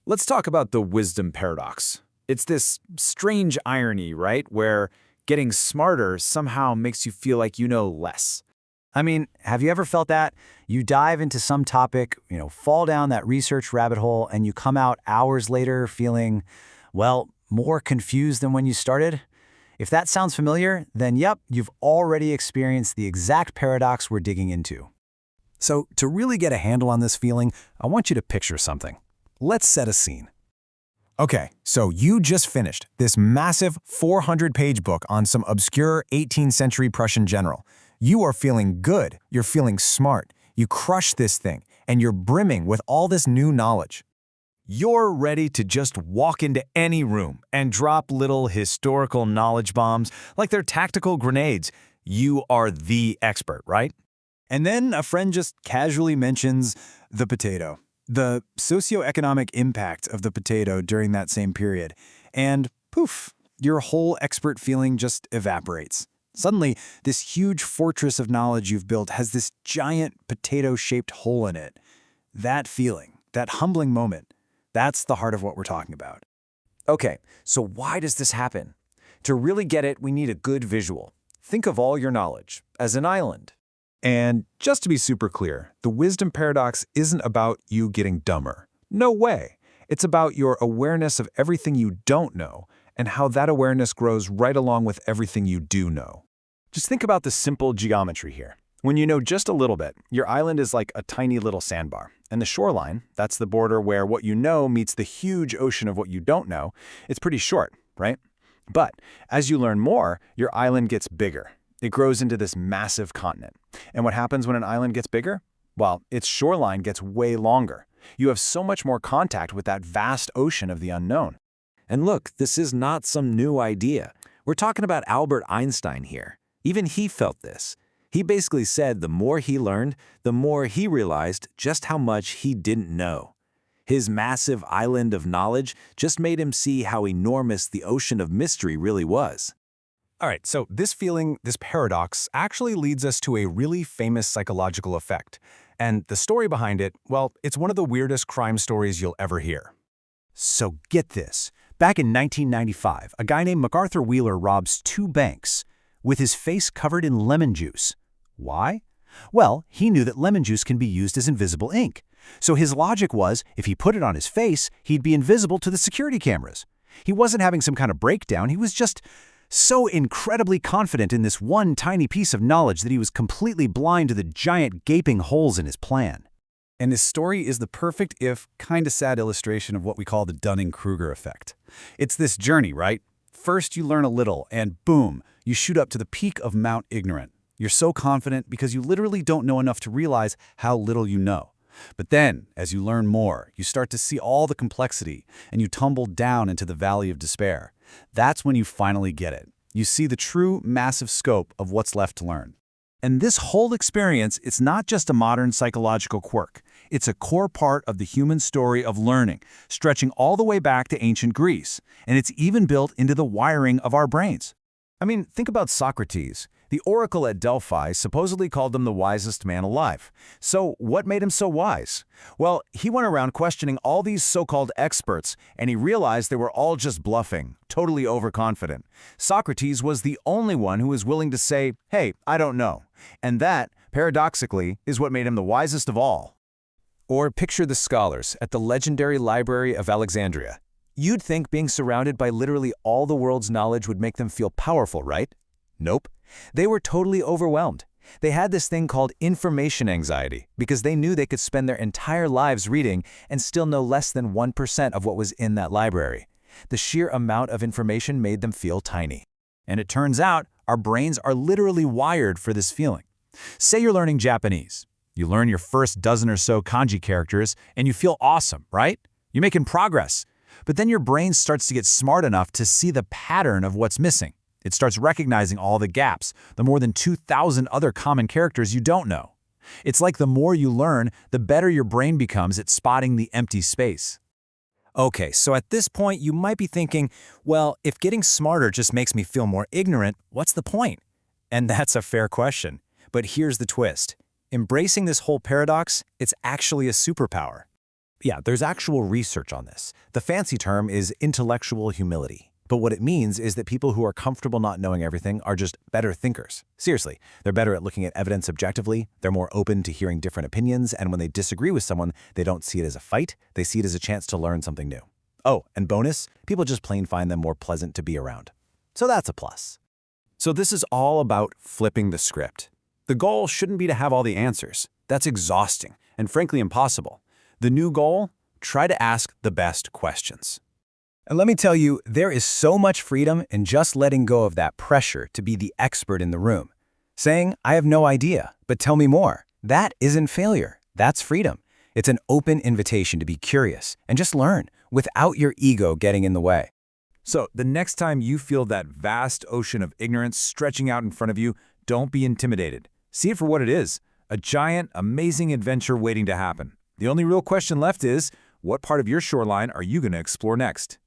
Let's talk about the wisdom paradox. It's this strange irony, right, where getting smarter somehow makes you feel like you know less. I mean, have you ever felt that? You dive into some topic, fall down that research rabbit hole, and you come out hours later feeling, well, more confused than when you started? If that sounds familiar, then yep, you've already experienced the exact paradox we're digging into. So, to really get a handle on this feeling, I want you to picture something. Let's set a scene. Okay, so you just finished this massive 400-page book on some obscure 18th century Prussian general. You are feeling good, you're feeling smart, you crush this thing, and you're brimming with all this new knowledge. You're ready to just walk into any room and drop little historical knowledge bombs like they're tactical grenades. You are the expert, right? And then a friend just casually mentions the potato, the socioeconomic impact of the potato during that same period, and poof, your whole expert feeling just evaporates. Suddenly, this huge fortress of knowledge you've built has this giant potato-shaped hole in it. That feeling, that humbling moment, that's the heart of what we're talking about. Okay, so why does this happen? To really get it, we need a good visual. Think of all your knowledge as an island. And just to be super clear, the wisdom paradox isn't about you getting dumber. No way. It's about your awareness of everything you don't know and how that awareness grows right along with everything you do know. Just think about the simple geometry here. When you know just a little bit, your island is like a tiny little sandbar. And the shoreline, that's the border where what you know meets the huge ocean of what you don't know, it's pretty short, right? But as you learn more, your island gets bigger. It grows into this massive continent. And what happens when an island gets bigger? Well, its shoreline gets way longer. You have so much more contact with that vast ocean of the unknown. And look, this is not some new idea. We're talking about Albert Einstein here. Even he felt this. He basically said the more he learned, the more he realized just how much he didn't know. His massive island of knowledge just made him see how enormous the ocean of mystery really was. All right, so this feeling, this paradox, actually leads us to a really famous psychological effect. And the story behind it, well, it's one of the weirdest crime stories you'll ever hear. So get this. Back in 1995, a guy named MacArthur Wheeler robs two banks with his face covered in lemon juice. Why? Well, he knew that lemon juice can be used as invisible ink. So his logic was, if he put it on his face, he'd be invisible to the security cameras. He wasn't having some kind of breakdown, he was just so incredibly confident in this one tiny piece of knowledge that he was completely blind to the giant gaping holes in his plan. And his story is the perfect, if kinda sad illustration of what we call the Dunning-Kruger effect. It's this journey, right? First you learn a little, and boom, you shoot up to the peak of Mount Ignorant. You're so confident because you literally don't know enough to realize how little you know. But then, as you learn more, you start to see all the complexity, and you tumble down into the valley of despair. That's when you finally get it. You see the true, massive scope of what's left to learn. And this whole experience, it's not just a modern psychological quirk. It's a core part of the human story of learning, stretching all the way back to ancient Greece. And it's even built into the wiring of our brains. I mean, think about Socrates. The oracle at Delphi supposedly called him the wisest man alive. So what made him so wise? Well, he went around questioning all these so-called experts, and he realized they were all just bluffing, totally overconfident. Socrates was the only one who was willing to say, hey, I don't know. And that, paradoxically, is what made him the wisest of all. Or picture the scholars at the legendary Library of Alexandria. You'd think being surrounded by literally all the world's knowledge would make them feel powerful, right? Nope. They were totally overwhelmed. They had this thing called information anxiety because they knew they could spend their entire lives reading and still know less than 1% of what was in that library. The sheer amount of information made them feel tiny. And it turns out our brains are literally wired for this feeling. Say you're learning Japanese. You learn your first dozen or so kanji characters and you feel awesome, right? You're making progress. But then your brain starts to get smart enough to see the pattern of what's missing. It starts recognizing all the gaps, the more than 2,000 other common characters you don't know. It's like the more you learn, the better your brain becomes at spotting the empty space. Okay, so at this point you might be thinking, well, if getting smarter just makes me feel more ignorant, what's the point? And that's a fair question. But here's the twist. Embracing this whole paradox, it's actually a superpower. Yeah, there's actual research on this. The fancy term is intellectual humility. But what it means is that people who are comfortable not knowing everything are just better thinkers. Seriously, they're better at looking at evidence objectively, they're more open to hearing different opinions, and when they disagree with someone, they don't see it as a fight, they see it as a chance to learn something new. Oh, and bonus, people just plain find them more pleasant to be around. So that's a plus. So this is all about flipping the script. The goal shouldn't be to have all the answers. That's exhausting and frankly impossible. The new goal? Try to ask the best questions. And let me tell you, there is so much freedom in just letting go of that pressure to be the expert in the room. Saying, I have no idea, but tell me more. That isn't failure. That's freedom. It's an open invitation to be curious and just learn without your ego getting in the way. So the next time you feel that vast ocean of ignorance stretching out in front of you, don't be intimidated. See it for what it is, a giant, amazing adventure waiting to happen. The only real question left is, what part of your shoreline are you going to explore next?